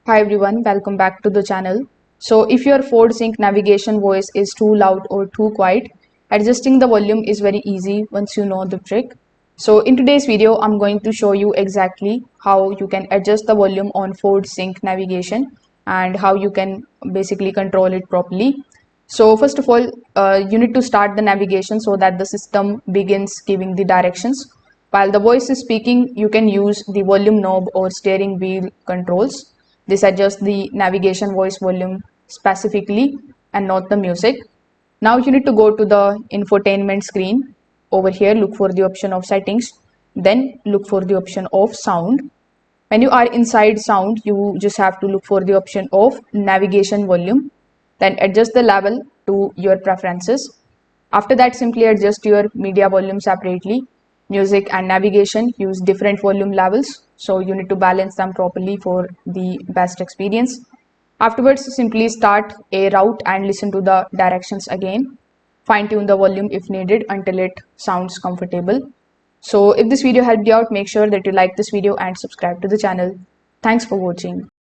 Hi everyone, welcome back to the channel. So if your Ford Sync navigation voice is too loud or too quiet, adjusting the volume is very easy once you know the trick. So in today's video, I'm going to show you exactly how you can adjust the volume on Ford Sync navigation and how you can basically control it properly. So first of all, you need to start the navigation so that the system begins giving the directions. While the voice is speaking, you can use the volume knob or steering wheel controls. This adjusts the navigation voice volume specifically and not the music. Now you need to go to the infotainment screen. Over here, look for the option of settings. Then look for the option of sound. When you are inside sound, you just have to look for the option of navigation volume. Then adjust the level to your preferences. After that, simply adjust your media volume separately. Music and navigation use different volume levels, so you need to balance them properly for the best experience. Afterwards, simply start a route and listen to the directions again. Fine tune the volume if needed until it sounds comfortable. So if this video helped you out, make sure that you like this video and subscribe to the channel. Thanks for watching.